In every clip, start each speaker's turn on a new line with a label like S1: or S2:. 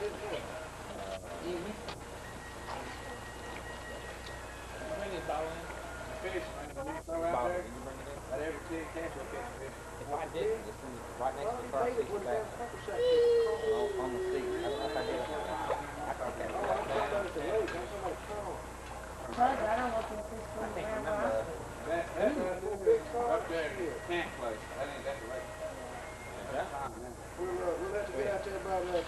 S1: Evening. Bring this bottle in.
S2: Fish, man. You throw out there. Let every kid catch a fish.
S1: If I didn't, it's right next to the car seat back. On the seat. That's I did. I think that's
S3: I don't want to fish
S1: I can't remember.
S2: That's up there, camp place. That ain't that lake.
S4: We'll have to get out there about 100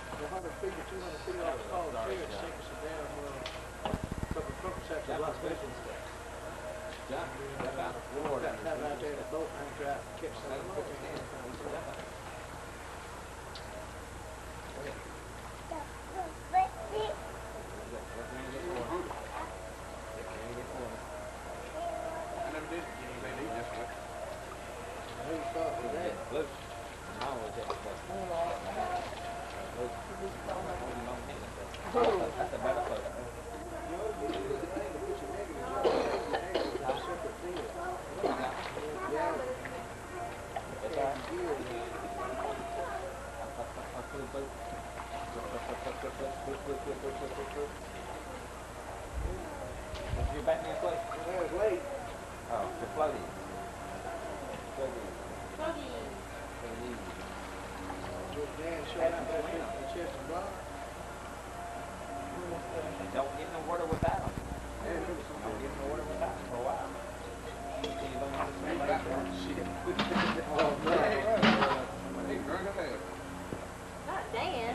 S4: feet or 200 feet off the call tree and shake us down a couple of purpose sacks of rock fish and stuff. Have out there in the boat and try to catch something.
S1: That's a better place. Is your Batman place?
S4: It was late.
S1: Oh, the floaty.
S4: Dan showed out there fishing the chest and bar.
S1: Don't get no water without them. Don't get no water without them for a while.
S2: Oh, man. He drunk as hell.
S3: Not Dan.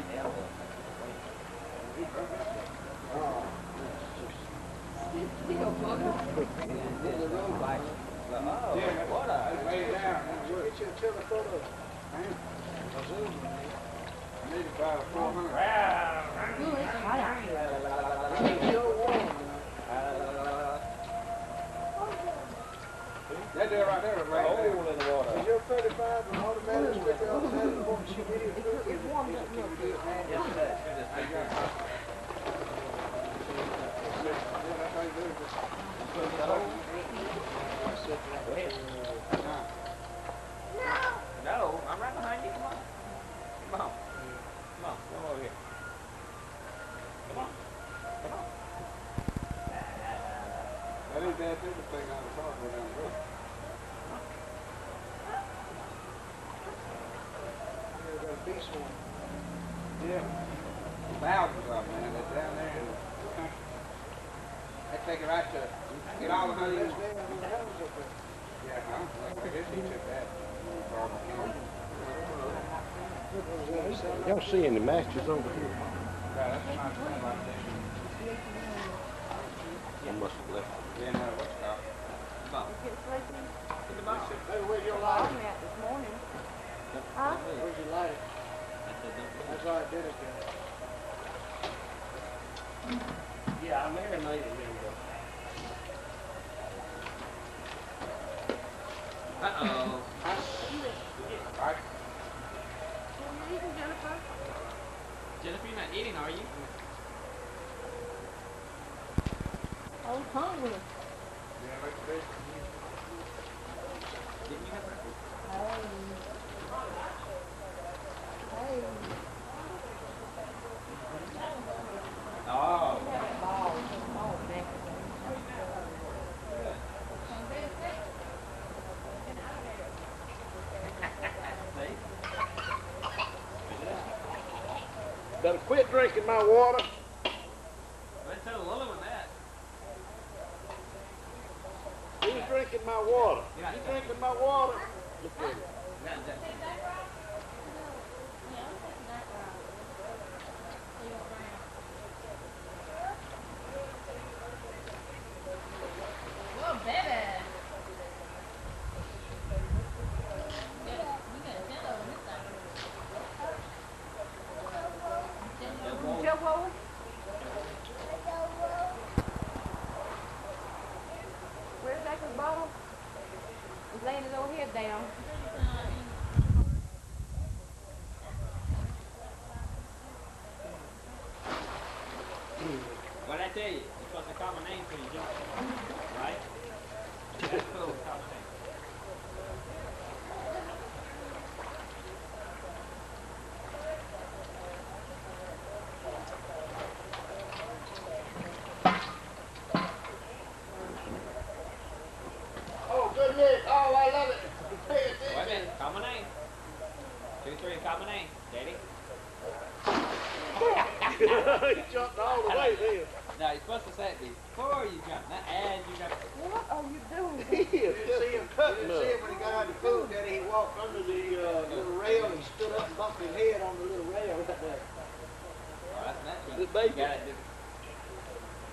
S1: Oh, water.
S2: Lay it down.
S4: Get you a telephoto.
S2: I need about 400.
S3: Ooh, it's hot out here.
S4: It's so warm.
S2: That there right there is laying
S1: Hole
S2: down.
S1: in the water.
S4: Is your 35 an automatic sticker on that before she get it?
S3: It's warmed up real good.
S1: Yes, it does. It just makes it hot.
S2: That's how you do it.
S1: Go ahead. No, I'm right behind you. Come on. Come on. Come on. Come over here. Come on. Come on.
S2: That ain't that thing on the car go down the road.
S4: There's got a beast one.
S2: Yeah. Thousands of them, man. They're down there in the country. They take it right to get all the honey.
S4: That's down in the houses up there.
S2: Yeah, huh? I guess he took that.
S5: Y'all see any matches over here?
S2: Yeah, that's a nice thing like that.
S5: I must have left.
S2: Yeah, no, what's it called?
S1: Come on. Put the box in.
S4: Hey, where's your
S3: I
S4: lighter?
S3: met this morning. Huh?
S4: Where's your lighter? That's all I did it there.
S5: Yeah, I marinated him.
S1: Uh-oh.
S2: Right?
S3: You eating, Jennifer?
S1: Jennifer, you're not eating, are you?
S3: I was hungry.
S2: Yeah, like this.
S1: Didn't you have breakfast?
S3: Hey. Hey.
S1: Oh.
S3: Balls, man.
S5: Better quit drinking my water.
S1: Let's tell Lily with that.
S5: Who's drinking my water?
S1: Yeah.
S5: You drinking my water? Look at it.
S6: Whoa, baby.
S3: Joe, where's Zach's bottle? He's laying his old head down.
S1: What'd I tell you? You're supposed to call my name when you jump. Right? That's cool. Call my name. Daddy?
S5: He jumped all the way then.
S1: No, you're supposed to say it before you jump, not as you jump.
S3: What are you doing?
S5: He is
S4: You didn't see him,
S5: just cutting
S4: you didn't see him
S5: up.
S4: when he got out of the pool, Daddy. He walked under the little rail and stood up and bumped his head on the little rail right there.
S1: Oh, that's natural.
S5: This baby.
S1: You gotta do.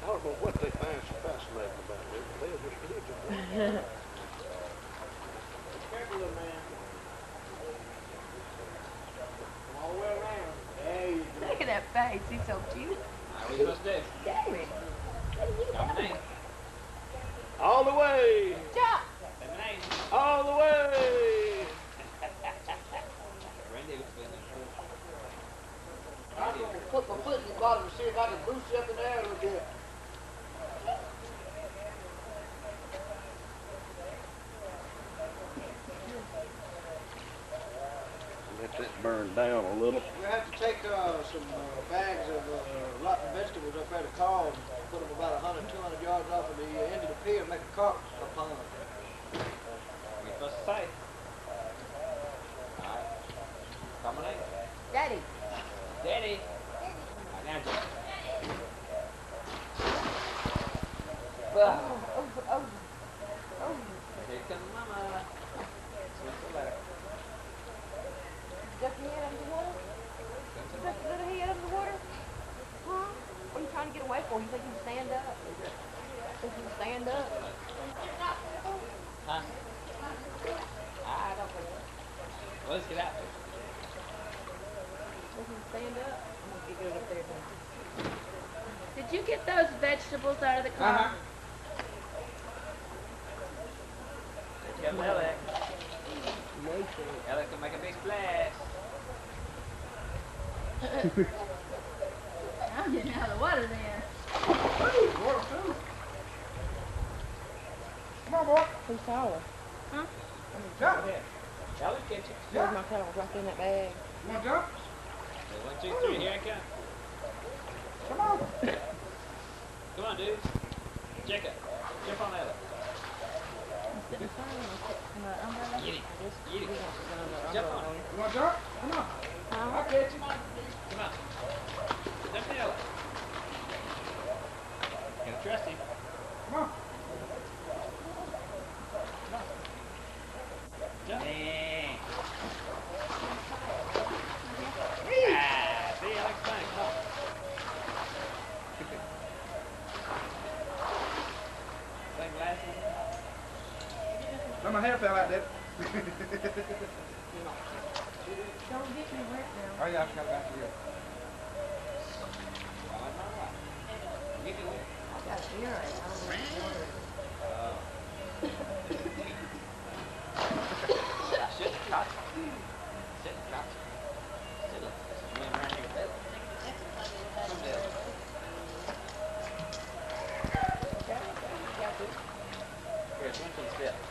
S5: I don't know what they find so fascinating about it. They'll just live it.
S4: Careful, little man. Come all the way around. There you go.
S3: Look at that face. He's so cute.
S1: What are we supposed to do?
S3: David.
S1: Lemonade.
S5: All the way.
S3: Jump.
S1: Lemonade.
S5: All the way.
S1: Randy was feeling it.
S4: I'm going to put my foot in the bottom and see if I can boost you up in the air a little bit.
S5: Let that burn down a little.
S4: We have to take some bags of rotten vegetables up there to car and put them about 100, 200 yards off of the end of the pier and make a cart a pond.
S1: What are you supposed to say? Alright. Lemonade.
S3: Daddy.
S1: Daddy. Alright, now jump.
S3: Oh.
S1: Here comes Mama. Swim the ladder.
S3: Duck your head under the water?
S1: Swim the
S3: Duck
S1: ladder.
S3: your little head under the water? Huh? What are you trying to get away for? You think you can stand up? Think you can stand up?
S1: Huh? I don't think so. Well, let's get out there.
S3: Think you can stand up? I'm gonna get good up there then. Did you get those vegetables out of the car?
S1: Here comes Alex. Alex can make a big splash.
S6: I'm getting out of the water then.
S2: Come on, boy.
S3: Who's taller?
S2: Jump.
S1: Alex, get you.
S3: Where's my towel? Right in that bag.
S2: Come on, jump.
S1: 1, 2, 3, here I come.
S2: Come on.
S1: Come on, dudes. Jacob, jump on Alex.
S3: Sit in front of me. Sit in the umbrella.
S1: Get it. Get it.
S3: We want to sit under the
S1: Jump
S3: umbrella.
S1: on it.
S2: You want to jump? Come on.
S3: Huh?
S2: I'll catch you.
S1: Come on. Jump to Alex. Can't trust him.
S2: Come on.
S1: Jump. See, Alex, fine. Come on. Same glasses.
S2: No, my hair fell out there.
S6: Don't get me wet now.
S2: Oh, yeah, I forgot about you.
S1: Get it wet.
S3: I got a earache. I don't know if it's water.
S1: Shit, touch. Sit, touch. Sit up. Man right here. Come down. Here, swim some steps.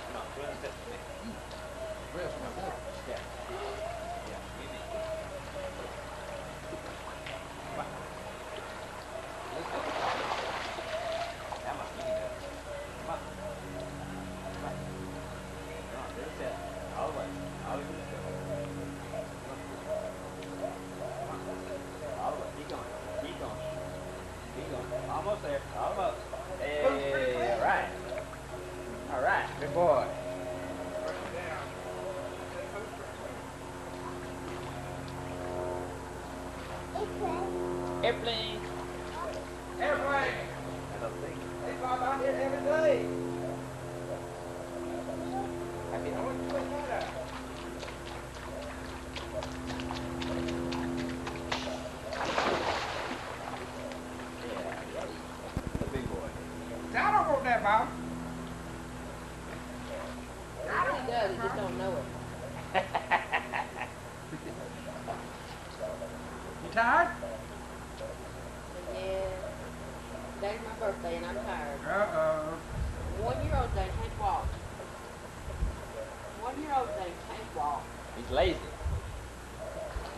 S1: Come on, swim the steps with me.
S2: Where's my boy?
S1: Yeah. Yeah, we need. Come on. Let's go. Come on, you can do it. Come on. Come on. Come on, there's that. All the way. All the way. Come on. Come on. All the way. Keep going. Keep going. Keep going. Almost there. Almost. Hey, all right. All right. Good boy. Airplane.
S2: Airplane.
S1: I don't think.
S2: They fly by here every day.
S1: Happy
S2: I wouldn't put that out.
S1: Yeah, the big boy.
S2: I don't want that, Bob.
S3: He really does. He just don't know it.
S2: You tired?
S3: Yeah. Today's my birthday and I'm tired.
S2: Uh-oh.
S3: 1-year-old day can't walk. 1-year-old day can't walk.
S1: He's lazy.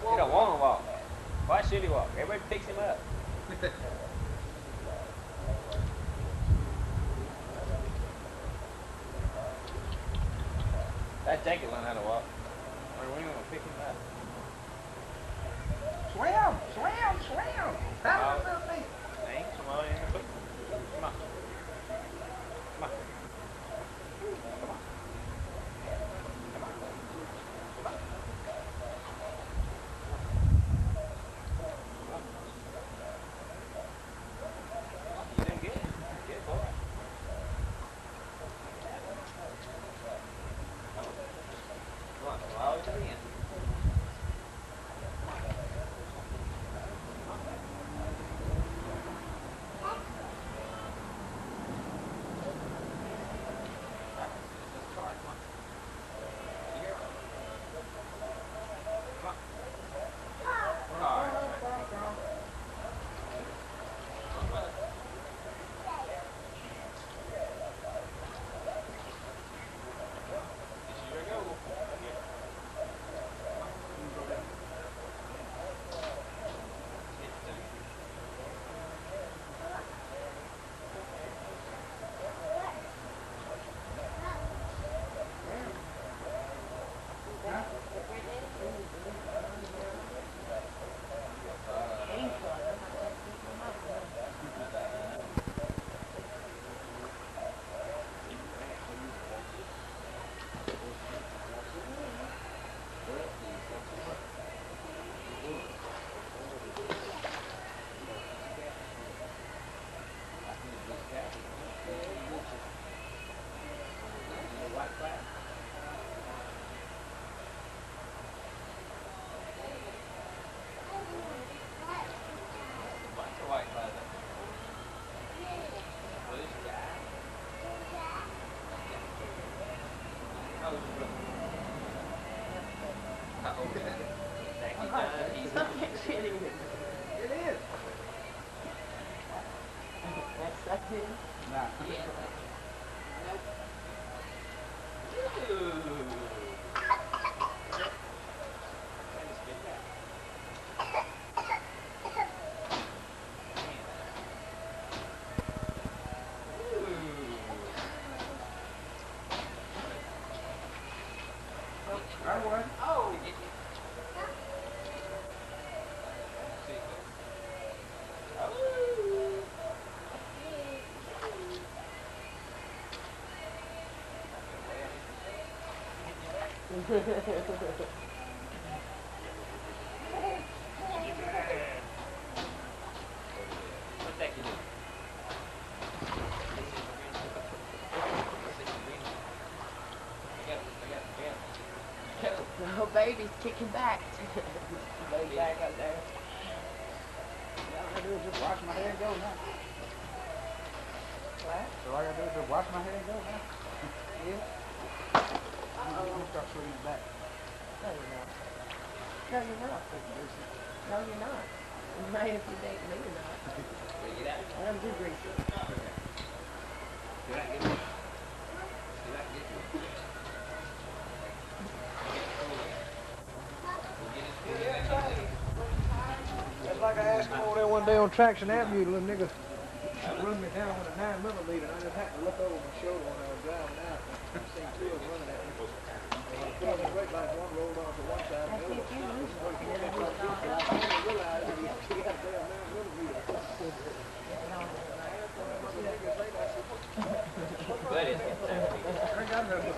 S1: He don't want to walk. Why should he walk? Everybody picks him up. That Jacob learned how to walk. Or we gonna pick him up.
S2: Swim. Paddle, little feet.
S1: Ain't somebody in the book. Come on. Come on. Come on. Come on. Come on. You done good. Good boy. Come on. Follow to the end.
S3: That's it.
S2: Nah. I would.
S3: Oh.
S1: What's that you do?
S3: No, baby's kicking back. Baby back up there.
S2: All I gotta do is just wash my hair and go now.
S3: What?
S2: So all I gotta do is just wash my hair and go now.
S3: Yeah.
S2: I'm gonna start swimming back.
S3: No, you're not. No, you're not. No, you're not. You might if you date me or not.
S1: Where you at?
S3: I'm too greasy.
S1: See that get me? See that get me?
S4: That's like I asked him over there one day on Traction Avenue, the little nigga run me down with a 9mm, and I just happened to look over my shoulder when I was driving out. I seen two of them running at me. I put on the brake lights, one rolled off to one side, and the other one I realized that he had a damn 9mm.
S1: But it's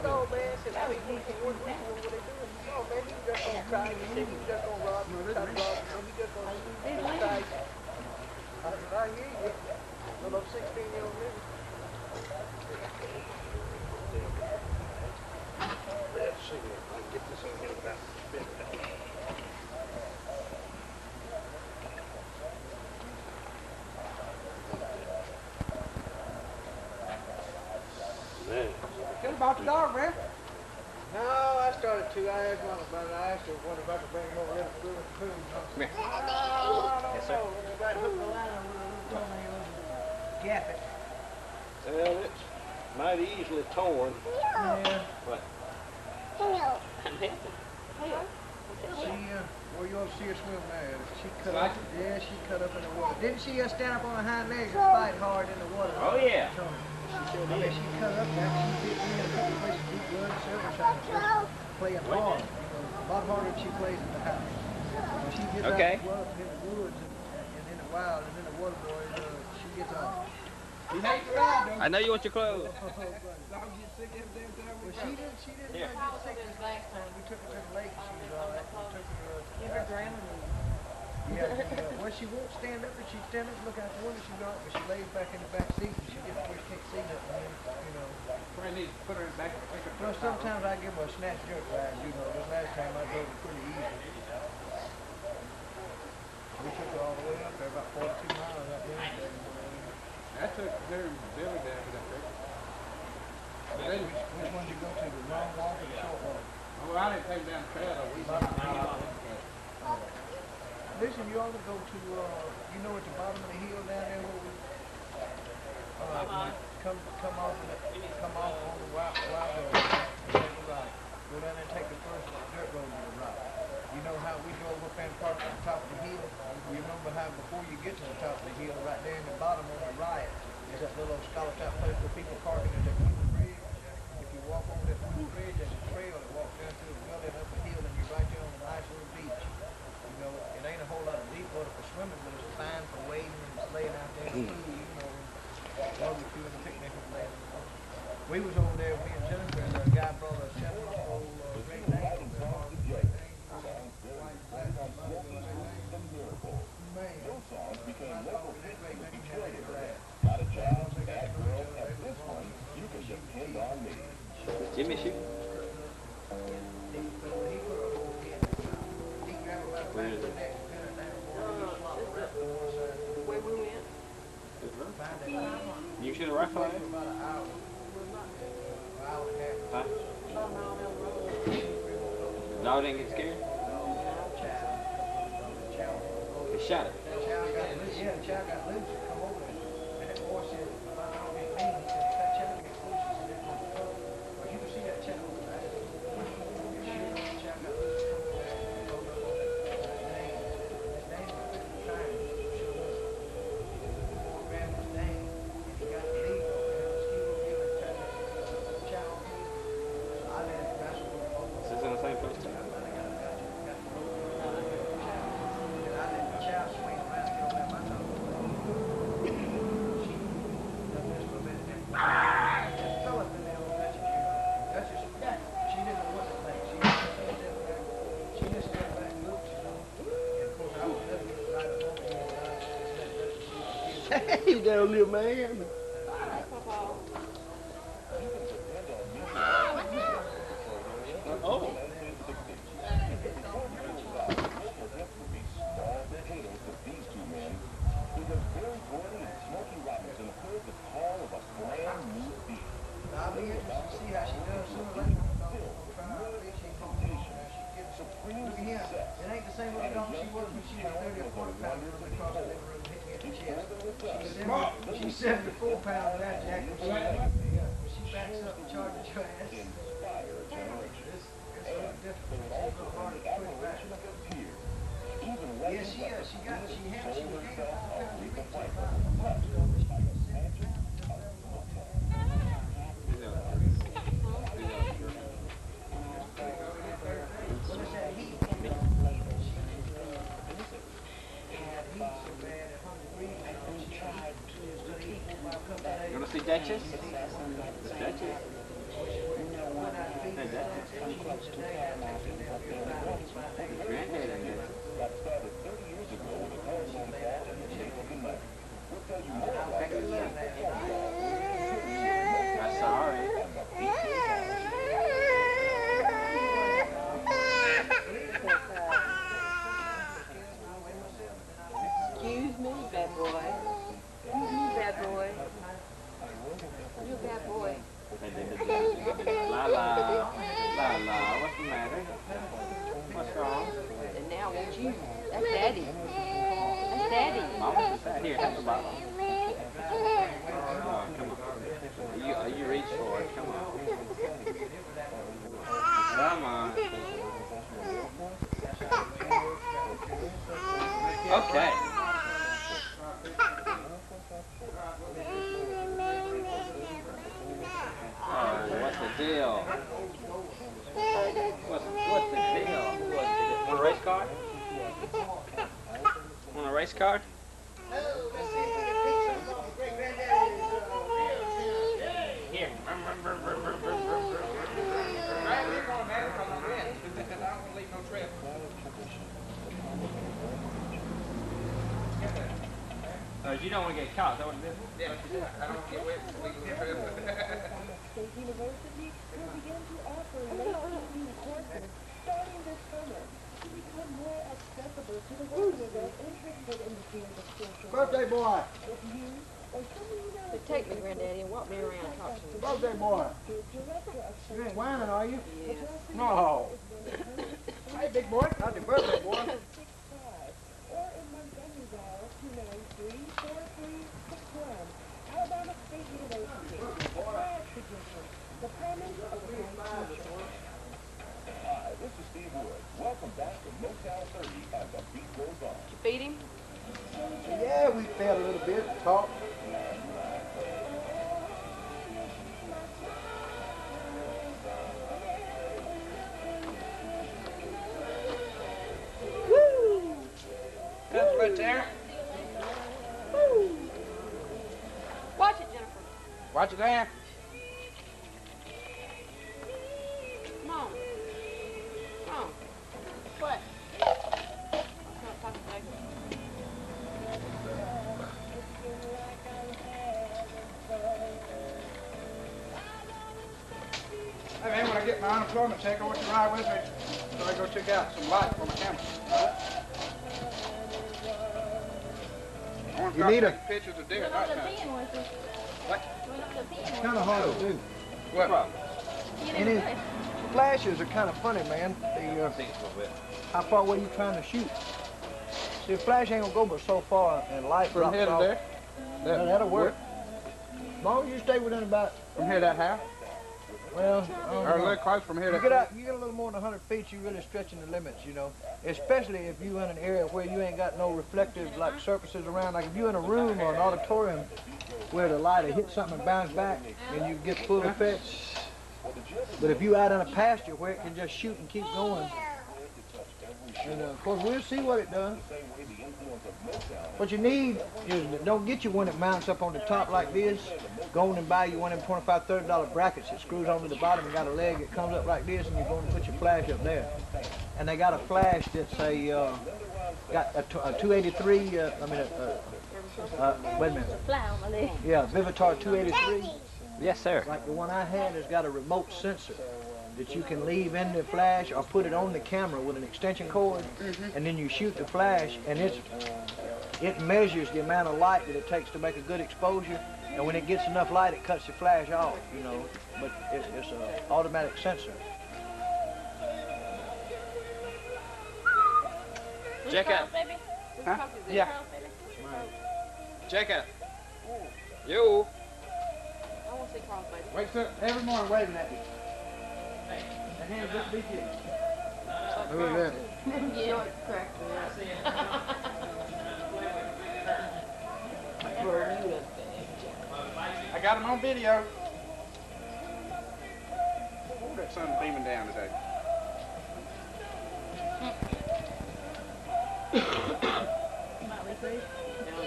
S4: No, man, said, I was thinking, what they doing? No, man, you just gonna try to see, you just gonna rob me, try to rob me, you just gonna try. I said, I hear you. Little 16-year-old nigga.
S5: Let's see if I can get this in here without spinning it. Man.
S2: Tell me about the dog, man.
S4: No, I started to. I asked one about it. I asked her if I could bring him over here to food.
S1: Come here.
S4: I don't
S1: Yes, sir.
S4: know. When I hooked the line over there, he told me it was gapping.
S5: Well, it's mighty easily torn.
S4: Yeah.
S1: What?
S4: She, well, you ought to see her swim there. She cut
S1: Right.
S4: up. Yeah, she cut up in the water. Didn't she stand up on her hind legs and fight hard in the water?
S1: Oh, yeah.
S4: I mean, she cut up there. She bit me in a couple places, deep blood, several times. Playing hard. You know, a lot harder than she plays at the house. When she gets
S1: Okay.
S4: out in the woods and in the wild and in the water, boy, she gets off.
S2: He hates to ride, though.
S1: I know you want your clothes.
S2: Dog get sick every damn time we
S4: Well,
S2: go.
S4: she didn't
S1: Here.
S4: get sick this last time. We took her to the lake and she was all right. We took her
S3: Give her Dramamine.
S4: well, she won't stand up, and she stand up and look out the window. She's all right, but she lays back in the back seat and she gets where she can't see nothing. You know.
S2: Probably need to put her in back and take her.
S4: Well, sometimes I give her a snatch jerk ride. You know, this last time I drove her pretty easy. We took her all the way up there, about 42 miles out there.
S2: I took her and Billy down to that trip. But then,
S4: Which one did you go to, the long walk or the short walk?
S2: well, I didn't take down the trail, though. We
S4: Listen, you ought to go to, you know, at the bottom of the hill down there where we, come off on the wild road, take a right. Go down there and take the first dirt road to the right. You know how we drove up and parked at the top of the hill? You remember how before you get to the top of the hill, right there in the bottom on the right, is that little scholar type place where people parking at that wooden bridge? If you walk over that wooden bridge, there's a trail that walks down through the gully and up the hill, and you're right there on a nice little beach. You know, it ain't a whole lot of deep water for swimming, but it's fine for wading and laying out there in the pool, you know, barbecue and picnic and laying. We was over there, me and Jennifer, and a guy brought a 7-year-old Great Dane.
S1: Jimmy shoot.
S3: Where we went?
S1: You shoot a rifle at it? Huh? Dog didn't get scared? They shot it.
S4: Yeah, the child got loose, come over there. And that boy said, "My dog ain't mean." He said, "If that child gets loose," he said, "they're gonna come." But you can see that child over there. Sure, the child got loose, come over there, and rolled up on his name. His name was trying to show us. The boy grabbed his name, and he got the lead over there. The mosquito gill and tried to chow on him. So I let him wrestle with him over
S1: Is this in the same place too?
S4: I got the rope. And I let the child swing around and get on that my toe. She done this for a minute then. Just throw it in there on that you. That's just, she didn't know what to think. She just stepped back and looked, you know. And of course I was looking right up over here and I just let her see.
S5: Hey, there, little man. Oh.
S4: I'll be interested to see how she does sooner or later. I'm trying to appreciate how she gets. Look at here. It ain't the same little dog she was when she was 30 or 40 pounds. Really across the living room and hit me in the chest. She's 74 pounds now, Jack. When she backs up and charges your ass. It's a little difficult. It's a little hard to push back. Yeah, she was gaining 5 pounds. She reached 5 pounds.
S1: You want to see Duchess? It's Duchess. Hey, Duchess. Granddad ain't Duchess. I'm sorry.
S3: Excuse me, bad boy. Excuse me, bad boy. You're a bad boy.
S1: La la. La la. What's the matter? What's wrong?
S3: And now won't you? That's daddy. That's daddy.
S1: Mama just sat here. Have the bottle. Oh, come on. You reach for it. Come on. Come on. Okay. What's the deal? What's the deal? Want a race car? race car?
S4: Let's see if we can pick something off great granddaddy's
S1: Here.
S2: Right, we're going to America on the win. I don't want to leave no trail.
S1: You don't want to get caught, that wouldn't be.
S2: Yeah, I don't want to get wet. We can get rid of it.
S7: State University will begin to offer late evening courses starting this summer to become more accessible to the workers interested in the field of social work.
S4: Birthday boy.
S7: If you or someone you know
S3: So take me, Granddaddy, and walk me around and talk to me.
S4: Birthday boy.
S7: is director of
S4: You ain't whining, are you?
S3: Yeah.
S4: No. Hey, big boy. Happy birthday, boy.
S7: 65 or in Montgomery Valley 293-4361. Alabama State University. Grad position. The promise of a bright future.
S8: Hi, this is Steve Wood. Welcome back to Motel 30 as the beat goes on.
S3: Did you feed him?
S4: Yeah, we fed a little bit, talked.
S2: That's right there.
S3: Watch it, Jennifer.
S2: Watch it there.
S3: Come on. Come on. What? I'm not talking to you.
S2: Hey man, when I get my unemployment check, I want you to ride with me so I go check out some light for my camera. I want to
S4: You
S2: start
S4: need a-
S2: taking pictures of deer
S6: We're
S2: at
S6: not
S2: nighttime.
S6: the one.
S2: What?
S6: We're not the
S4: It's
S6: one.
S4: kind of hard to do.
S2: What?
S6: You
S4: And
S6: didn't
S4: it,
S6: do it.
S4: flashes are kind of funny, man. How far away you trying to shoot? See, a flash ain't gonna go but so far, and light
S2: From
S4: drops
S2: here to
S4: off.
S2: there?
S4: Yeah, that'll work. As long as you stay within about,
S2: From here to that house?
S4: well, I don't
S2: Or a
S4: know.
S2: little close from here to
S4: You get out, you get a little more than 100 feet, you're really stretching the limits, you know. Especially if you in an area where you ain't got no reflective like surfaces around. Like if you in a room or an auditorium where the light will hit something and bounce back and you get full effect. But if you out in a pasture where it can just shoot and keep going, and of course we'll see what it does. What you need is, don't get you one that mounts up on the top like this. Go on and buy you one of them $25, $30 brackets that screws onto the bottom and got a leg that comes up like this, and you're going to put your flash up there. And they got a flash that's got a 283, wait a minute.
S6: Fly on my leg.
S4: Yeah, Vivitar 283.
S1: Yes, sir.
S4: Like the one I had has got a remote sensor that you can leave in the flash or put it on the camera with an extension cord, and then you shoot the flash, and it measures the amount of light that it takes to make a good exposure, and when it gets enough light, it cuts the flash off, you know, but it's an automatic sensor.
S1: Check out.
S6: Baby?
S2: Huh? Yeah.
S1: Check out. You.
S3: I want to see Carl's baby.
S2: Wakes up every morning waving at you. The hands just beat you.
S4: Who is that?
S6: Yeah, correct.
S2: I got him on video. Oh, that sun's beaming down today.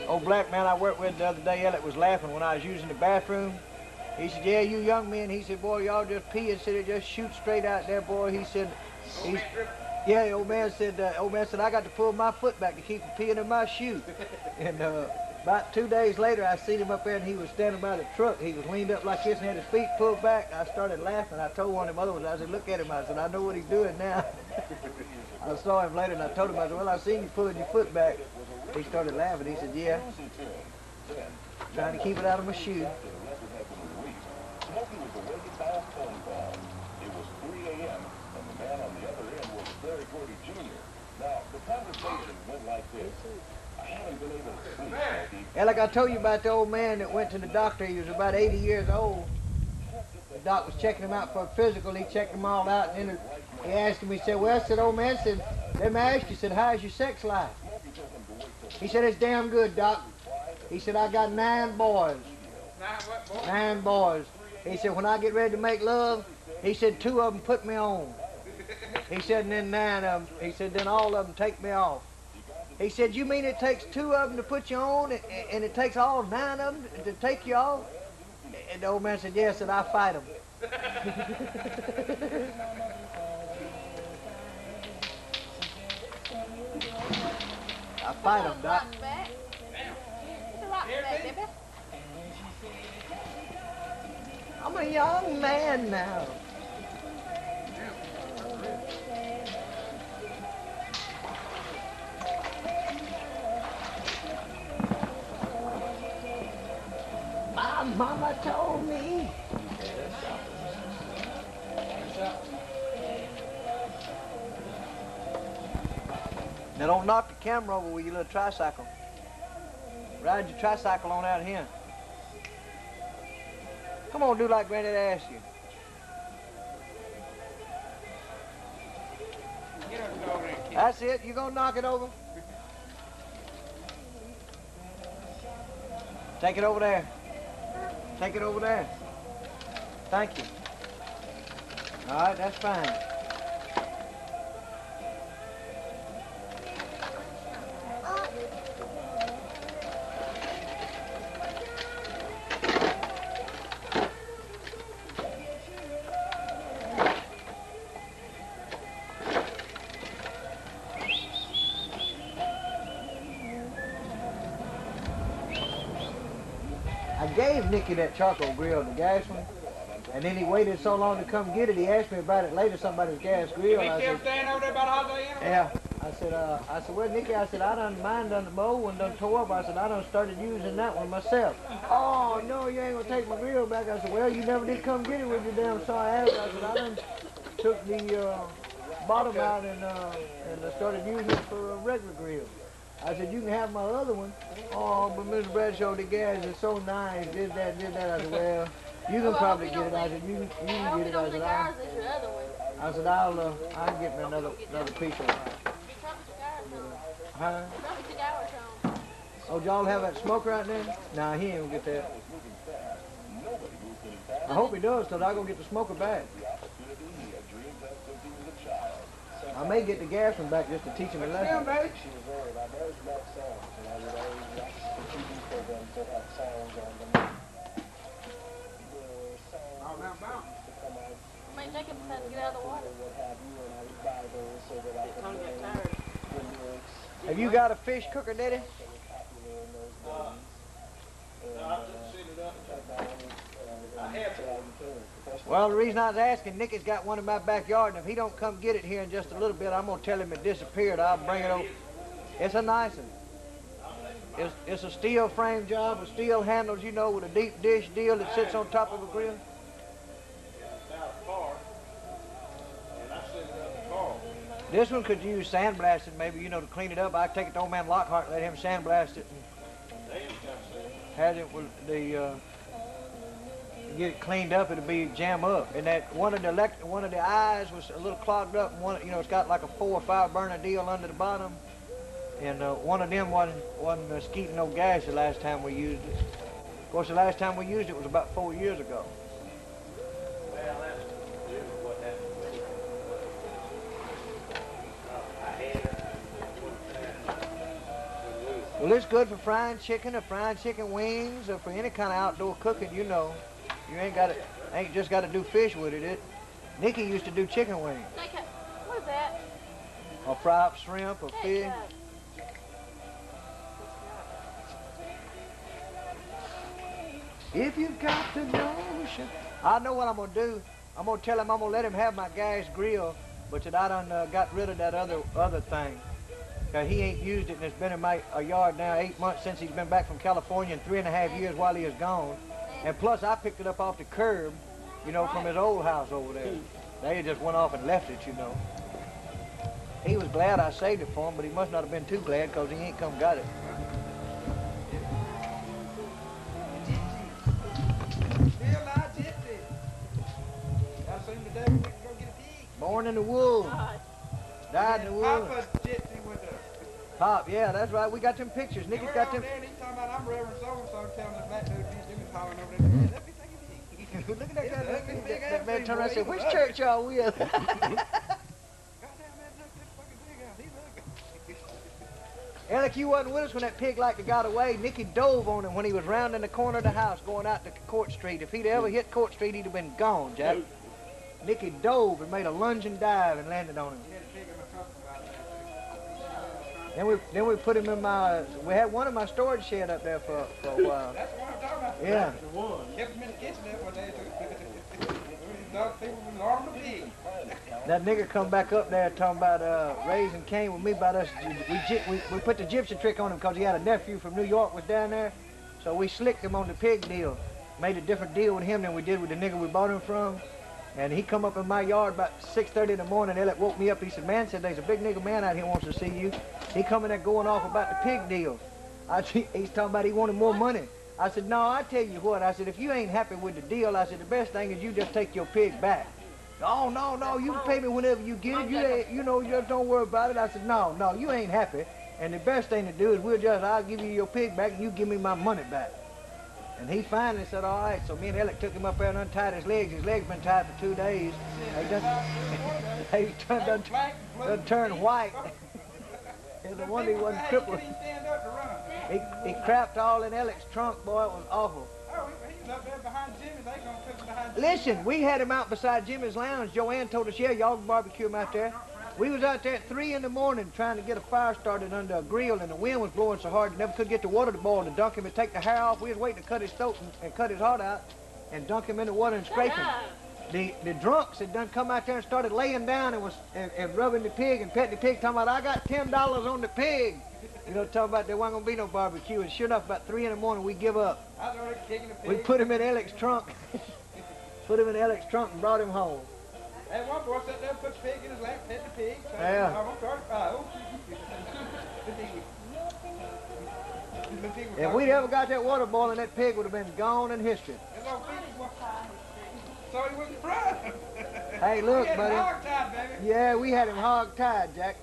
S4: Old black man I worked with the other day, Elliot, was laughing when I was using the bathroom. He said, yeah, you young men, he said, boy, y'all just pee and said it just shoot straight out there, boy. He said, yeah, the old man said, I got to pull my foot back to keep from peeing in my shoe. And about 2 days later, I seen him up there and he was standing by the truck. He was leaned up like this and had his feet pulled back. I started laughing. I told one of them other ones, I said, look at him. I said, I know what he's doing now. I saw him later and I told him, I said, well, I seen you pulling your foot back. He started laughing. He said, yeah, trying to keep it out of my shoe.
S8: Smoking was awake at past phone call. It was 3 a.m. and the man on the other end was Larry Gordy Jr. Now, the conversation went like this. I haven't been able to sleep, Smokey.
S4: And like I told you about the old man that went to the doctor, he was about 80 years old. The doc was checking him out for a physical. He checked them all out, and then he asked him, he said, well, I said, old man, said, let me ask you, said, how's your sex life? He said, it's damn good, doc. He said, I got 9 boys. 9 boys. He said, when I get ready to make love, he said, 2 of them put me on. He said, and then 9 of them, he said, then all of them take me off. He said, you mean it takes 2 of them to put you on, and it takes all 9 of them to take you off? And the old man said, yes, and I fight them. I fight them, Doc.
S3: It's a rock back, baby.
S4: I'm a young man now. My mama told me. Now don't knock the camera over with your little tricycle. Ride your tricycle on out here. Come on, do like Granddad asked you.
S2: Get her to go over there and kick.
S4: That's it. You gonna knock it over? Take it over there. Take it over there. Thank you. All right, that's fine. I gave Nicky that charcoal grill, the gas one, and then he waited so long to come get it. He asked me about it later, somebody's gas grill.
S2: He
S4: I
S2: still
S4: said,
S2: standing over there about Jose Animal?
S4: yeah. I said, well, Nicky, I said, I done mine done the mold one done tore up. I said, I done started using that one myself. Oh, no, you ain't gonna take my grill back. I said, well, you never did come get it with your damn sorry ass. I said, I done took the bottom out and I started using it for a regular grill. I said, you can have my other one. Oh, but Mr. Bradshaw, the gas is so nice. Did that. I said, well, you can probably get it. I said, you can get it. I said, I'll get me another piece of it. Huh? Oh, y'all have that smoker right there? Nah, he ain't gonna get that. I hope he does, because I'm gonna get the smoker back. I may get the gas one back just to teach him a lesson.
S3: Man, Jacob had to get out of the water. Tony got tired.
S4: Have you got a fish cooker, Daddy? Well, the reason I was asking, Nicky's got one in my backyard, and if he don't come get it here in just a little bit, I'm going to tell him it disappeared. I'll bring it over. It's a nice one. It's a steel frame job with steel handles, you know, with a deep dish deal that sits on top of a grill. This one could use sandblasting, maybe, you know, to clean it up. I take it to old man Lockhart, let him sandblast it, and have it with the get it cleaned up. It'll be jam up. And that one of the eyes was a little clogged up. And one, you know, it's got like a 4 or 5 burner deal under the bottom. And one of them wasn't skeeting no gas the last time we used it. Of course, the last time we used it was about 4 years ago.
S1: Well, that's what happened with it. I had it.
S4: Well, it's good for frying chicken or frying chicken wings or for any kind of outdoor cooking, you know. You ain't just got to do fish with it. Nicky used to do chicken wings.
S3: What is that?
S4: Or fry up shrimp or fish. If you've got the notion. I know what I'm going to do. I'm going to tell him I'm going to let him have my gas grill, but that I done got rid of that other thing. Cause he ain't used it, and it's been in my yard now 8 months since he's been back from California, and 3.5 years while he is gone. And plus, I picked it up off the curb, you know, from his old house over there. They just went off and left it, you know. He was glad I saved it for him, but he must not have been too glad because he ain't come got it. Born in the woods. Died in the woods.
S2: Papa's gypsy with us.
S4: Pop, yeah, that's right. We got them pictures. Nicky's got them.
S2: There and he's talking about I'm Reverend so-and-so telling the black dude he's hollering over there. Yeah, let me take a peek.
S4: Look at that guy.
S2: Look at
S4: That man turned around and said, which church y'all with?
S2: Goddamn, man, look this fucking big out. He's ugly.
S4: Alec, you wasn't with us when that pig like got away. Nicky dove on him when he was rounding the corner of the house going out to Court Street. If he'd ever hit Court Street, he'd have been gone, Jack. Nicky dove and made a lunging dive and landed on him. Then we put him in we had one in my storage shed up there for a while.
S2: That's what I'm talking about.
S4: Yeah.
S2: Kept him in the kitchen there one day. Dog people was armed the pig.
S4: That nigga come back up there talking about raising Cain with me about us. We put the gypsy trick on him because he had a nephew from New York was down there. So we slicked him on the pig deal. Made a different deal with him than we did with the nigga we bought him from. And he come up in my yard about 6:30 in the morning. Elliot woke me up. He said, man, there's a big nigga man out here wants to see you. He coming there going off about the pig deal. He's talking about he wanted more money. I said, no, I tell you what. I said, if you ain't happy with the deal, I said, the best thing is you just take your pig back. Oh, no, you can pay me whenever you get it. You just don't worry about it. I said, no, you ain't happy. And the best thing to do is I'll give you your pig back and you give me my money back. And he finally said, all right. So me and Alec took him up there and untied his legs. His legs been tied for 2 days. He turned white. And the one he wasn't crippled. He crapped all in Alec's trunk, boy. It was awful.
S2: Oh, he was up there behind Jimmy. They gonna put him behind Jimmy.
S4: Listen, we had him out beside Jimmy's lounge. Joanne told us, yeah, y'all can barbecue him out there. We was out there at 3 in the morning trying to get a fire started under a grill, and the wind was blowing so hard, never could get the water to boil to dunk him and take the hair off. We was waiting to cut his throat and cut his heart out and dunk him in the water and scrape him. The drunks had done come out there and started laying down and rubbing the pig and petting the pig, talking about, I got $10 on the pig. You know, talking about there wasn't going to be no barbecue. And sure enough, about 3 in the morning, we give up.
S2: I was already kicking the pig.
S4: We put him in Alec's trunk. Put him in Alec's trunk and brought him home.
S2: And one boy sat there and put the pig in his lap, petting the pig. So
S4: Yeah.
S2: I'm 35.
S4: If we'd ever got that water boiling, that pig would have been gone in history.
S2: So he was front.
S4: Hey, look, buddy.
S2: Hog-tied, baby.
S4: Yeah, we had him hog-tied, Jack.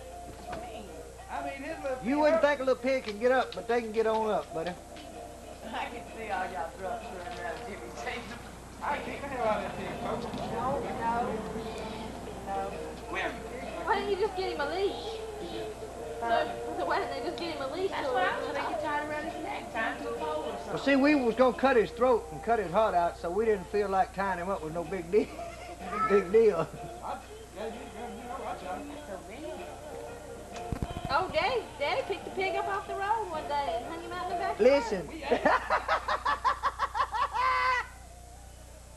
S2: I mean, his little
S4: You wouldn't think a little pig can get up, but they can get on up, buddy.
S3: I can see all y'all drunks running around Jimmy's table.
S2: I kicked the hell out of that pig, folks.
S3: No.
S2: Where?
S6: Why didn't you just get him a leash? So why didn't they just get him a leash?
S3: That's what I was thinking, tied around his neck, tied to a pole or something.
S4: Well, see, we was going to cut his throat and cut his heart out, so we didn't feel like tying him up with no big deal. Big deal.
S6: Oh, Daddy picked the pig up off the road one day and hung him out in the backyard.
S4: Listen.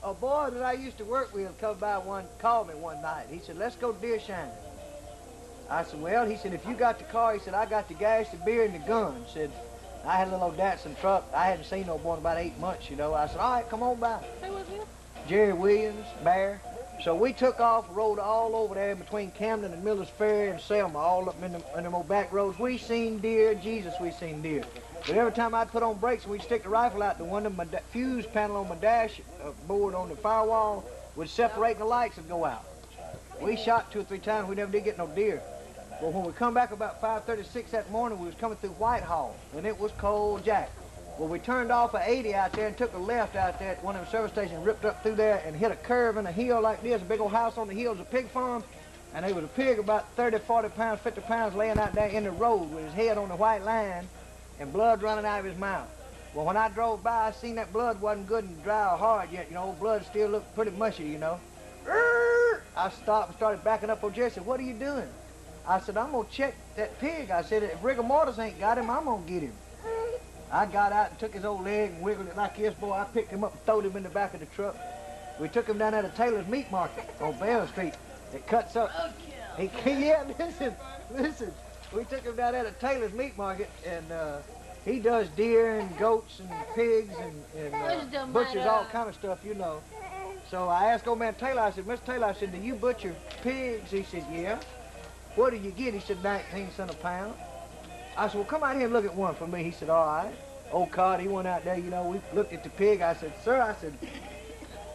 S4: A boy that I used to work with called me one night. He said, let's go deer shining. I said, well, he said, if you got the car, he said, I got the gas, the beer, and the gun. Said, I had a little old Datsun truck. I hadn't seen no boy in about 8 months, you know. I said, all right, come on by.
S6: Who was it?
S4: Jerry Williams, Bear. So we took off, rode all over there between Camden and Miller's Ferry and Selma, all up in them old back roads. We seen deer, Jesus, we seen deer. But every time I'd put on brakes and we'd stick the rifle out, the one of my fuse panel on my dash board on the firewall would separate and the lights would go out. We shot 2 or 3 times, we never did get no deer. Well, when we come back about 5:36 that morning, we was coming through Whitehall, and it was cold, Jack. Well, we turned off at 80 out there and took a left out there at one of them service stations, ripped up through there and hit a curve in a hill like this, a big old house on the hill, a pig farm, and there was a pig about 30, 40 pounds, 50 pounds laying out there in the road with his head on the white line and blood running out of his mouth. Well, when I drove by, I seen that blood wasn't good and dry or hard yet, you know, blood still looked pretty mushy, you know. I stopped and started backing up on Jerry. I said, what are you doing? I said, I'm going to check that pig. I said, if rigor mortis ain't got him, I'm going to get him. I got out and took his old leg and wiggled it like this, boy. I picked him up and throwed him in the back of the truck. We took him down there to Taylor's Meat Market on Bell Street. It cuts up. Yeah, listen. We took him down there to Taylor's Meat Market, and he does deer and goats and pigs and butchers all kind of stuff, you know. So I asked old man Taylor, I said, Mr. Taylor, I said, do you butcher pigs? He said, yeah. What do you get? He said, 19 cents a pound. I said, well, come out here and look at one for me. He said, all right. Old Cod, he went out there, you know, we looked at the pig. I said, sir,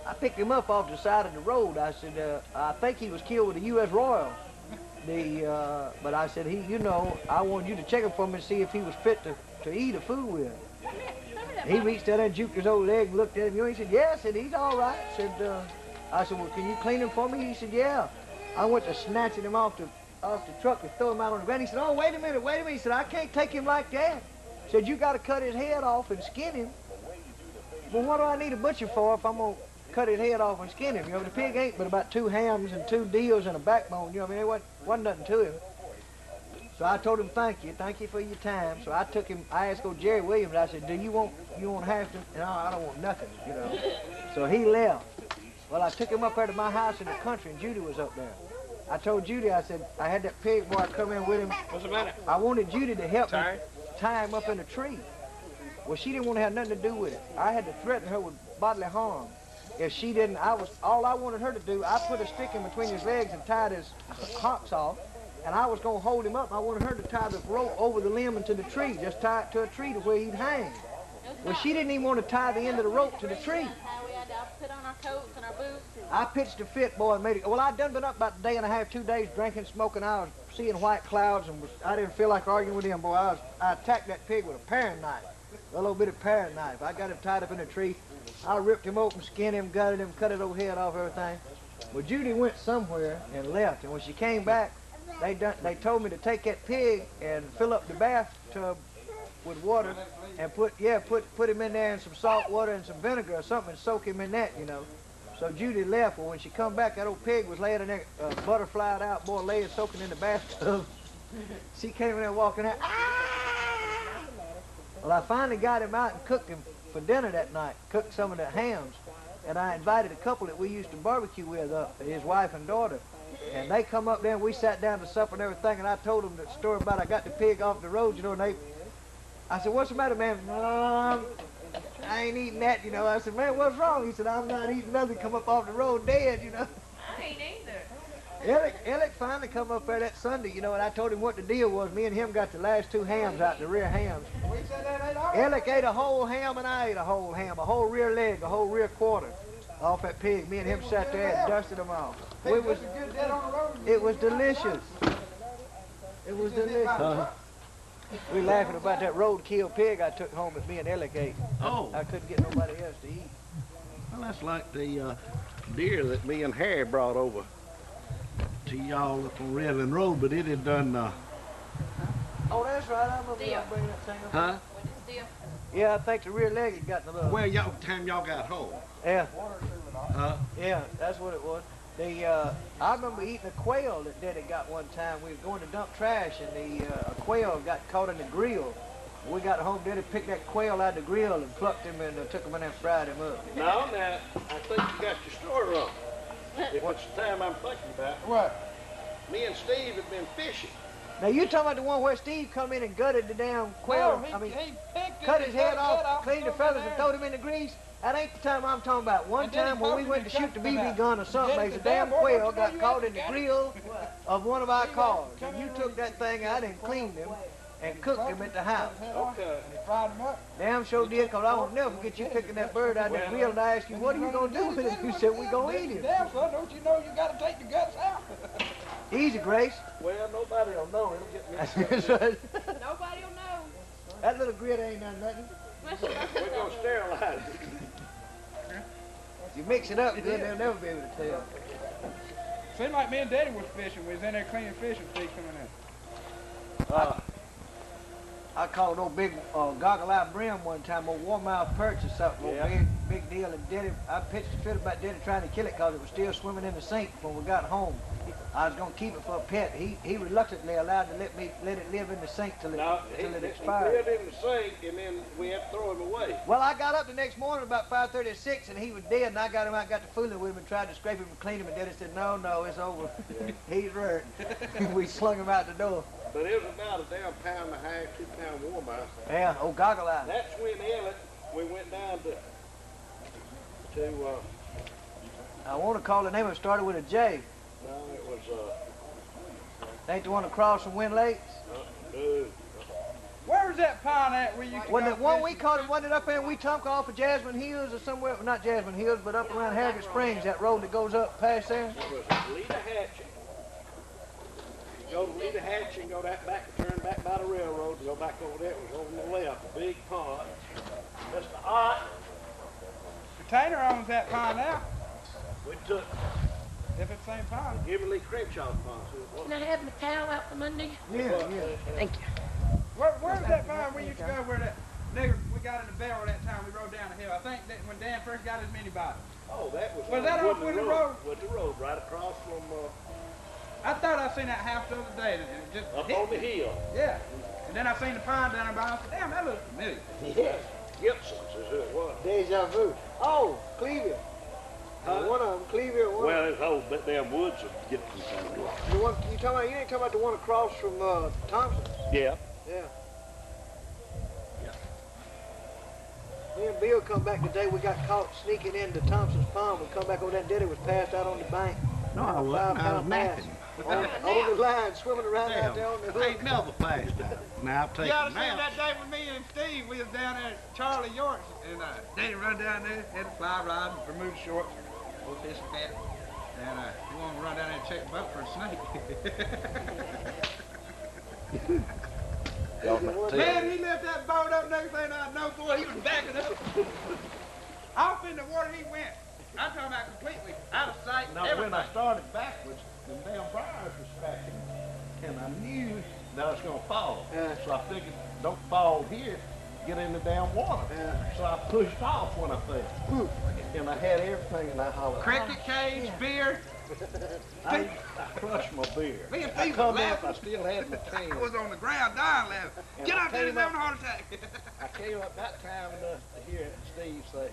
S4: I picked him up off the side of the road. I said, I think he was killed with a U.S. Royal. But I said, you know, I want you to check him for me and see if he was fit to eat or food with. He reached out and juked his old leg and looked at him. You know, he said, yeah. I said, he's all right. I said, well, can you clean him for me? He said, yeah. I went to snatching him off the off the truck and throw him out on the ground. He said, oh, wait a minute. He said, I can't take him like that. He said, you got to cut his head off and skin him. Well, what do I need a butcher for if I'm going to cut his head off and skin him? You know, the pig ain't but about 2 hams and 2 deals and a backbone. You know what I mean? There wasn't nothing to him. So I told him, thank you for your time. So I took him, I asked old Jerry Williams, I said, do you want half to? No, I don't want nothing, you know. So he left. Well, I took him up there to my house in the country, and Judy was up there. I told Judy, I said, I had that pig boy come in with him.
S2: What's the matter?
S4: I wanted Judy to help me tie him up in a tree. Well, she didn't want to have nothing to do with it. I had to threaten her with bodily harm. If she didn't, all I wanted her to do, I put a stick in between his legs and tied his hocks off, and I was going to hold him up. I wanted her to tie the rope over the limb into the tree, just tie it to a tree to where he'd hang. Well, she didn't even want to tie the end of the rope to the tree.
S6: How we had to put on our coats and our boots.
S4: I pitched a fit, boy, and made it. Well, I'd done been up about a day and a half, 2 days, drinking, smoking. I was seeing white clouds, and I didn't feel like arguing with him, boy. I attacked that pig with a paring knife, a little bit of paring knife. I got him tied up in a tree. I ripped him open, skinned him, gutted him, cut his old head off, everything. Well, Judy went somewhere and left, and when she came back, they told me to take that pig and fill up the bathtub with water and put him in there in some salt water and some vinegar or something and soak him in that, you know. So Judy left. Well, when she come back, that old pig was laying in there, butterflied out, boy, laying soaking in the bathtub. She came in there walking out. Ah! Well, I finally got him out and cooked him for dinner that night, cooked some of the hams. And I invited a couple that we used to barbecue with up, his wife and daughter. And they come up there and we sat down to supper and everything, and I told them the story about I got the pig off the road, you know, and I said, what's the matter, man? I ain't eating that, you know. I said, man, what's wrong? He said, I'm not eating nothing, come up off the road dead, you know.
S6: I ain't either.
S4: Ellick finally come up there that Sunday, you know, and I told him what the deal was. Me and him got the last 2 hams out, the rear hams. Ellick ate a whole ham and I ate a whole ham, a whole rear leg, a whole rear quarter off that pig. Me and him sat there and dusted them off. It was delicious. It was delicious. We laughing about that roadkill pig I took home that me and Ellick ate.
S5: Oh.
S4: I couldn't get nobody else to eat.
S5: Well, that's like the deer that me and Harry brought over to y'all up on Redland Road, but it had done.
S4: Oh, that's right. I remember y'all bringing that thing up.
S5: Huh?
S4: Yeah, I think the rear leg had gotten a little.
S5: Well, time y'all got home.
S4: Yeah.
S5: Yeah,
S4: that's what it was. I remember eating a quail that Daddy got one time. We were going to dump trash, and a quail got caught in the grill. When we got home, Daddy picked that quail out of the grill and plucked him and took him in there and fried him up.
S5: No, now, I think you got your story wrong. If it's the time I'm thinking about.
S2: What?
S5: Me and Steve have been fishing.
S4: Now, you talking about the one where Steve come in and gutted the damn quail?
S2: No, he picked
S4: cut
S2: it,
S4: his head off,
S2: off,
S4: cleaned the feathers, and threw him in the grease? That ain't the time I'm talking about. One
S2: And then he
S4: time when we
S2: poked
S4: went
S2: him
S4: to
S2: and
S4: shoot the
S2: cut him
S4: BB
S2: out.
S4: gun or something,
S2: Then
S4: there's a
S2: the
S4: damn
S2: damn boy,
S4: quail
S2: don't you know
S4: got
S2: you
S4: caught
S2: had
S4: in the
S2: to
S4: grill of one of our cars.
S2: come
S4: And you
S2: in
S4: took that thing out and cleaned him and cooked him at the house.
S5: Okay.
S2: And he fried him up.
S4: Damn sure did, because I won't never forget you picking that bird out of that grill and I asked you, what are you going to do with it? You said, we going to eat him.
S2: Damn, son, don't you know you got to take the guts out?
S4: Easy, Grace.
S5: Well, nobody will know. It'll get me.
S4: That's right.
S6: Nobody will know.
S4: That little grit ain't done nothing.
S5: We're going to sterilize it.
S4: If you mix it up good, they'll never be able to tell.
S2: Seemed like me and Daddy was fishing. We was in there cleaning fish and Steve coming in.
S4: I caught old big goggle-eyed brim one time, old warmouth perch or something, old big deal, and Daddy, I pitched a fit about Daddy trying to kill it because it was still swimming in the sink when we got home. I was going to keep it for a pet. He reluctantly allowed to let it live in the sink till it expired.
S5: He lived in the sink, and then we had to throw him away.
S4: Well, I got up the next morning about 5:36, and he was dead, and I got him out, got to fooling with him, and tried to scrape him and clean him, and Daddy said, no, it's over. He's hurt. We slung him out the door.
S5: But it was about a damn pound and a half, 2 pound warmouth.
S4: Yeah, old goggle eye.
S5: That's when we went down to
S4: I want to call the name of it, started with a J.
S5: no, it was
S4: Ain't the one across from Wind Lakes?
S5: no.
S2: Where was that pond at where you
S4: When the one we caught him, wasn't it up there and we took off of Jasmine Hills or somewhere? Not Jasmine Hills, but up around Harrogate Springs, that road that goes up past there.
S5: It was Lita Hatching. You go to Lita Hatching, go that back, turn back by the railroad, and go back over there. It was over on the left, a big pond. Mr. Ott,
S2: Taylor owns that pond now.
S5: we took
S2: If it's the same pond.
S5: Kimberly Crenshaw pond.
S6: Can I have my towel out from under you?
S4: Yeah.
S6: Thank you.
S2: Where's that pond we used to go where that nigger we got in the barrel that time we rode down the hill? I think that when Dan first got his mini bike.
S5: Oh, that was
S2: that off Woodland Road?
S5: Woodland Road, right across from
S2: I thought I seen that house the other day and it just
S5: up
S2: hit
S5: on the
S2: me.
S5: hill.
S2: Yeah. And then I seen the pond down there by. I said, damn, that looks familiar.
S5: Yeah. Gibson's is who it was.
S4: Deja vu. Oh, Cleveland. One of them, Cleveland. One
S5: Well, it's old damn woods of Gibson's.
S4: the one you talking about? You ain't talking about the one across from Thompson?
S5: Yeah.
S4: Yeah. Me and Bill come back today. We got caught sneaking into Thompson's pond. We come back over there and Daddy was passed out on the bank.
S9: No, I wasn't. I was napping.
S4: On the line, swimming around out there on the
S9: I ain't
S4: hook.
S9: never passed out. Now I've taken
S2: You ought to seen
S9: naps.
S2: that day with me and Steve. We was down there at Charlie York's and Danny run down there, had a fly rod, Bermuda shorts, old fish hat. And he wanted to run down there and check the boat for a snake. Man, he left that boat up, next thing I know, boy, he was backing up. Off in the water he went. I'm talking about completely out of sight.
S9: Now, when I started backwards, the damn briars was smacking, and I knew that I was going to fall. So I figured, don't fall here, get in the damn water. So I pushed off when I fell. And I had everything, and I hollered.
S2: Cricket cage, beer.
S9: I crushed my beer.
S2: Me and
S9: I
S2: Steve
S9: come
S2: was
S9: up, I
S2: laughing.
S9: still had my can.
S2: I was on the ground dying laughing.
S9: And
S2: Get
S9: I
S2: up there, he's
S9: came up-
S2: having a heart attack.
S9: I came up that time enough to hear Steve say,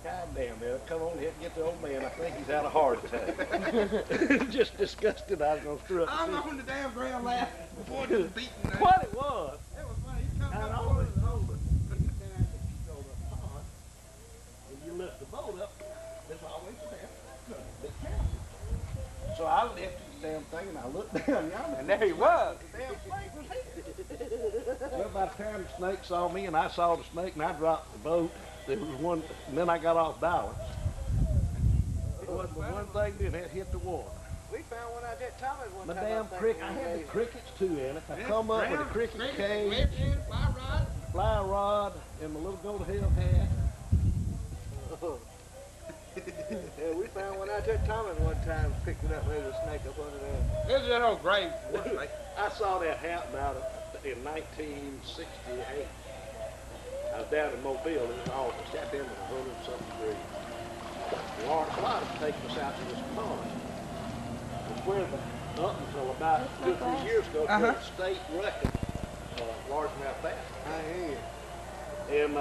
S9: God damn, man, come on here and get the old man. I think he's had a heart attack. Just disgusted I was going to screw up
S2: I
S9: the
S2: was on the damn ground laughing before it was beating.
S9: seat. What it was,
S2: It was funny. He come
S9: I
S2: up
S9: always told her, anytime that you go to a pond, when you lift the boat up, there's always a damn big captain. So I lifted the damn thing and I looked down yonder.
S2: and there he was.
S9: The damn snake was here. Well, by the time the snake saw me and I saw the snake and I dropped the boat, there was one, and then I got off balance. It wasn't but one thing did it hit the water.
S4: We found one out there at Thomas one
S9: My
S4: time.
S9: damn cricket, I had the crickets too in it. I come up with a cricket cage,
S2: Left hand, fly rod.
S9: fly rod, and my little gold hill hat.
S4: Yeah, we found one out there at Thomas one time. Picked it up. There was a snake up under there.
S2: This is that old grave.
S5: I saw that happen out in 1968. I was down in Mobile in August, got down to 100-something degrees. Lawrence Lott had taken us out to this pond. It's where up until about 2 or 3 years ago, the state reckoned largemouth bass.
S4: I hear you.
S5: And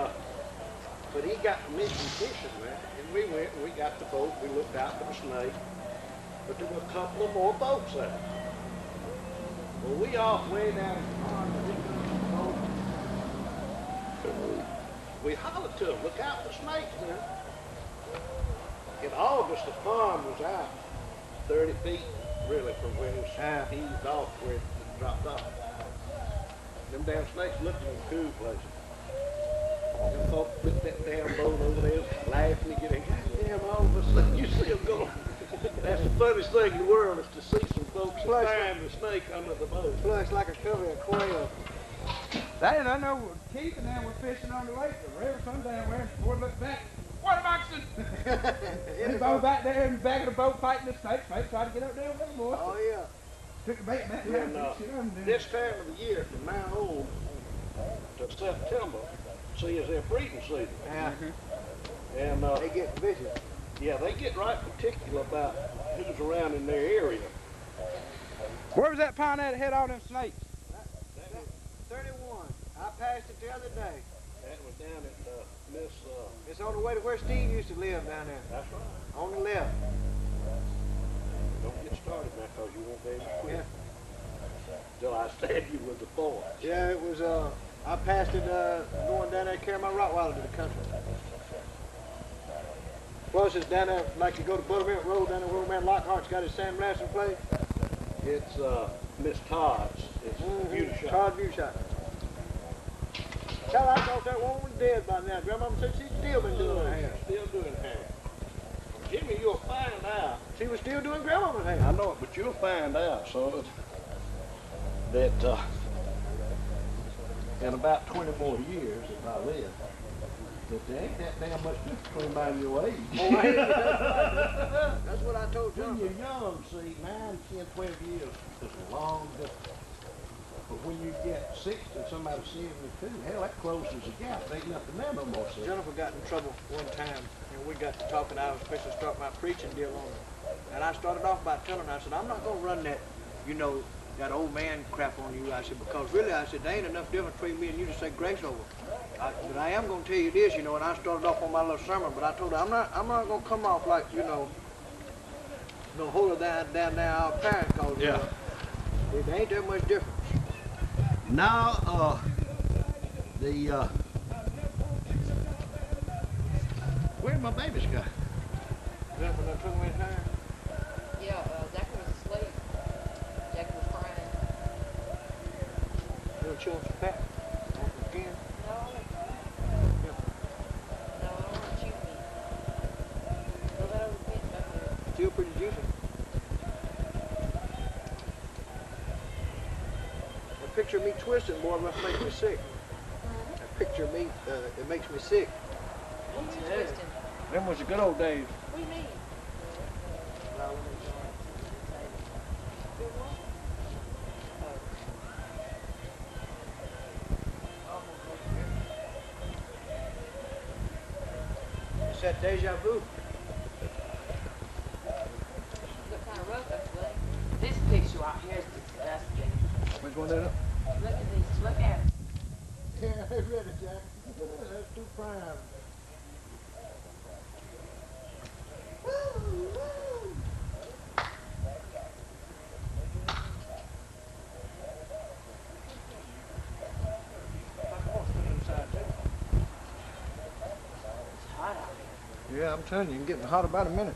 S5: but he got permission fishing there, and we went and we got the boat. We looked out for the snake, but there were a couple of more boats there. Well, we off way down in the pond. And we come to the boat. We hollered to them, look out for snakes there. In August, the pond was out 30 feet, really, from where it was eased off, where it dropped off. Them damn snakes looked in the cool places. Them folks put that damn boat over there, laughing and getting, goddamn, all of a sudden you see them go. That's the funniest thing in the world is to see some folks
S4: Plus-
S5: find the snake under the boat.
S4: Looks like a cover of quail.
S2: I know Keith and them were fishing on the lake, the river, some damn where. Boy, look back. Water moccasin! They both back there in the back of the boat fighting the snake. Snake tried to get up there with them, boy.
S4: Oh yeah.
S2: Took the bait back
S5: And
S2: down.
S5: this time of the year, from now on to September, see, is their breeding season.
S4: Yeah.
S5: And
S4: They get vicious.
S5: yeah, they get right particular about who's around in their area.
S2: Where was that pond at that had all them snakes?
S4: 31. I passed it the other day.
S5: That was down at Miss.
S4: It's on the way to where Steve used to live down there.
S5: That's right.
S4: On the left.
S5: Don't get started now, cause you won't be able to quit. Till I stab you with the fork.
S4: Yeah, it was, I passed it going down there to carry my Rottweiler to the country. Plus it's down there, like you go to Buttermilk Road, down there where man Lockhart's got his sandblasting place.
S5: It's Miss Todd's. It's beauty shop.
S4: Todd Beauty Shop. Tell I thought that woman was dead by now. Grandmama said she's still been doing her hair.
S5: Still doing hair. Jimmy, you'll find out.
S4: She was still doing grandmama's hair.
S9: I know it, but you'll find out, son, that in about 20 more years, if I live, But there ain't that damn much difference between about your age.
S5: Oh, I ain't, that's what I told
S9: When
S5: John.
S9: you're young, see, 9, 10, 12 years is a long difference. But when you get 60, somebody 72, hell, that closes the gap. There ain't nothing there no more, see.
S5: Jennifer got in trouble one time, and we got to talking. I was supposed to start my preaching deal on her. And I started off by telling her, I said, I'm not going to run that, you know, that old man crap on you. I said, because really, I said, there ain't enough difference between me and you to say grace over. But I am going to tell you this, you know, and I started off on my little sermon, but I told her, I'm not going to come off like, you know, no holier than our parent, because there ain't that much difference.
S9: Now, where'd my babies go?
S5: Jennifer done took me in time.
S3: Yeah, Zachary was asleep. Jackie was crying.
S5: You know, chewing some fat on the skin.
S3: No,
S5: Yeah.
S3: no, I don't want to chew meat. Go that over the fence back there.
S5: Still pretty juicy. A picture of me twisting, boy, must make me sick. A picture of me, it makes me sick.
S3: What's twisting?
S5: Them was the good old days.
S3: What do you mean?
S5: It's that deja vu.
S3: Look kind of rough, actually. This picture right here is disgusting.
S5: We're going that up.
S3: Look at this. Look at it.
S9: Yeah, they read it, Jack. That's too prime.
S3: It's hot out here.
S4: Yeah, I'm telling you, you're getting hot about a minute.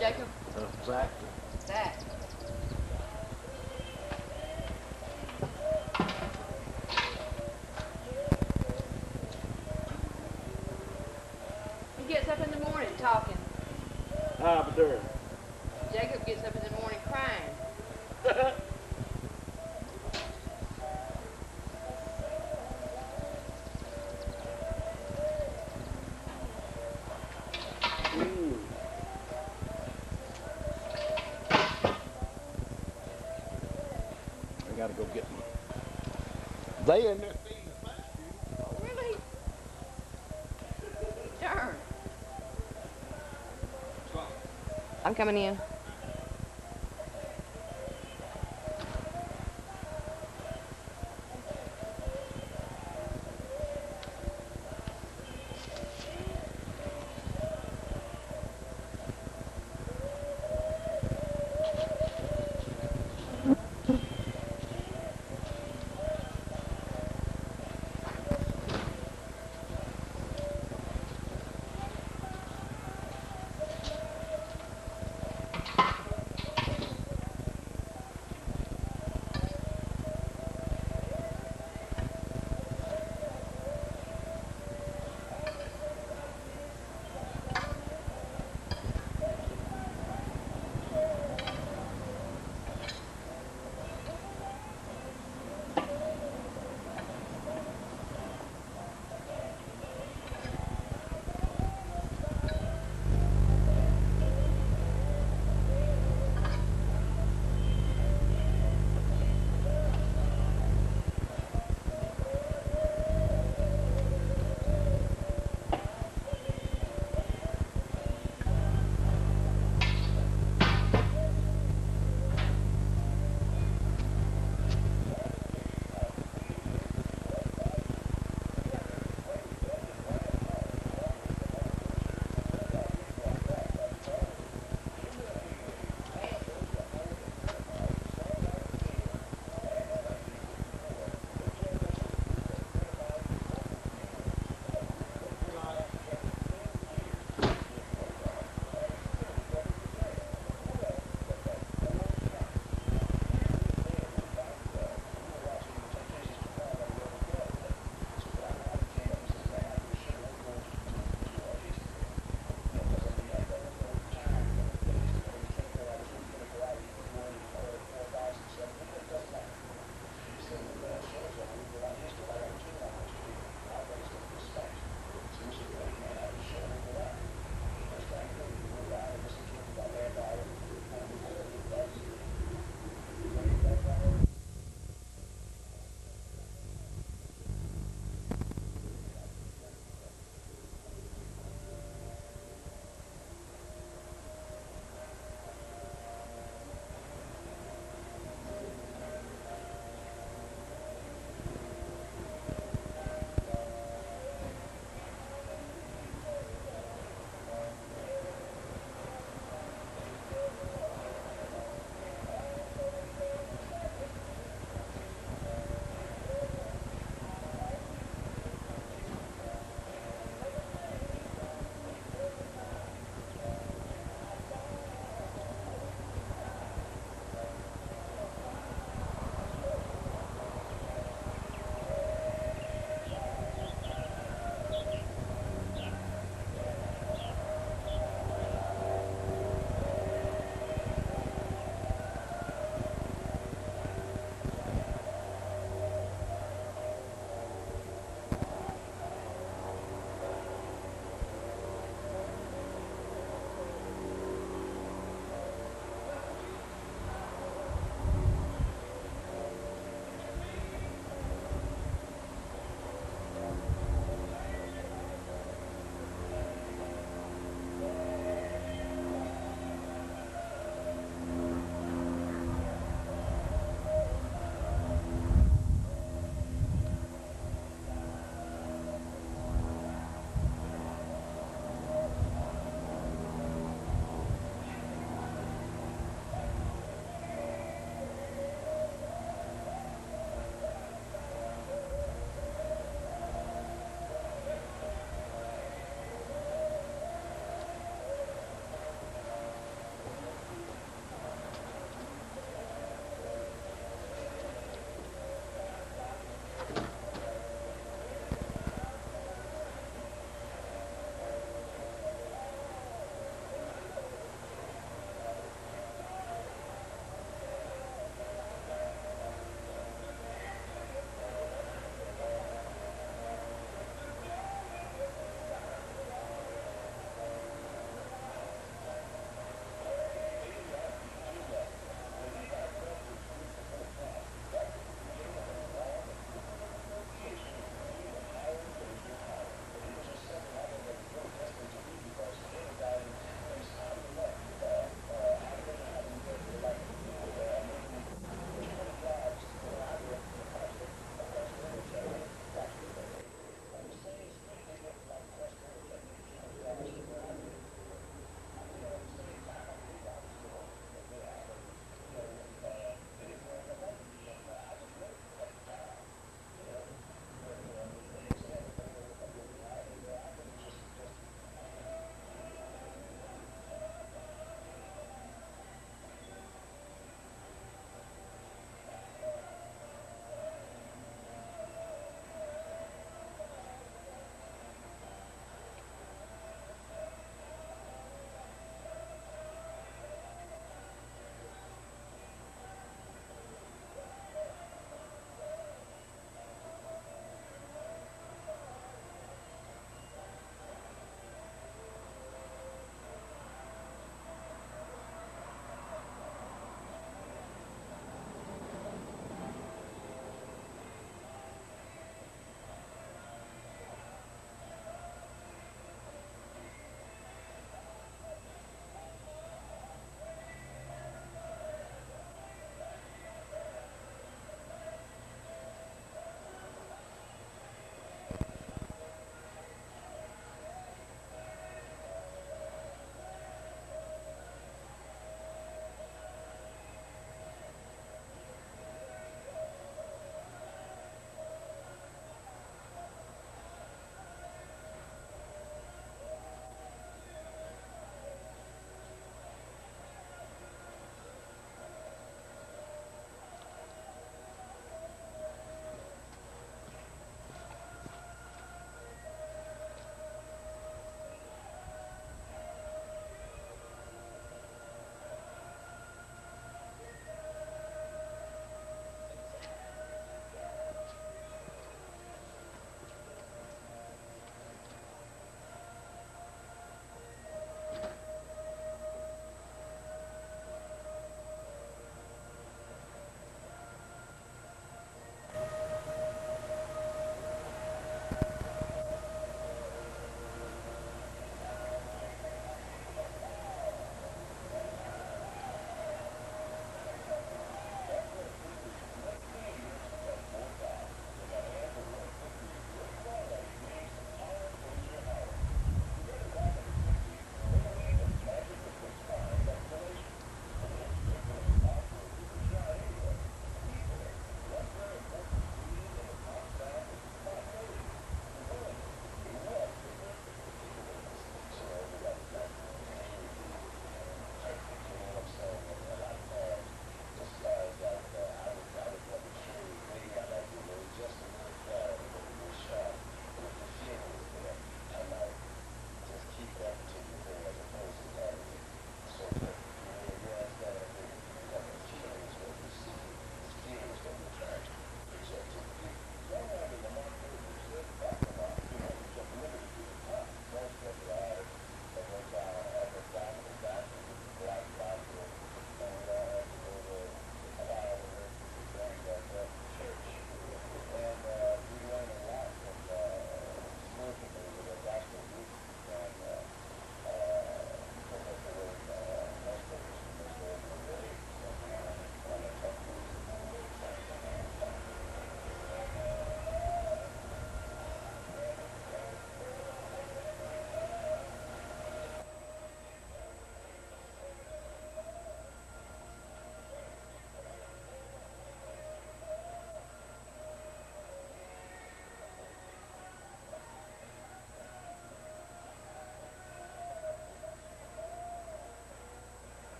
S3: Jacob?
S5: Exactly.
S3: Zach. He gets up in the morning talking.
S5: Ah, but there.
S3: Jacob gets up in the morning crying.
S5: I gotta go get them. They in there feeding the fish.
S3: Really? Darn. I'm coming in.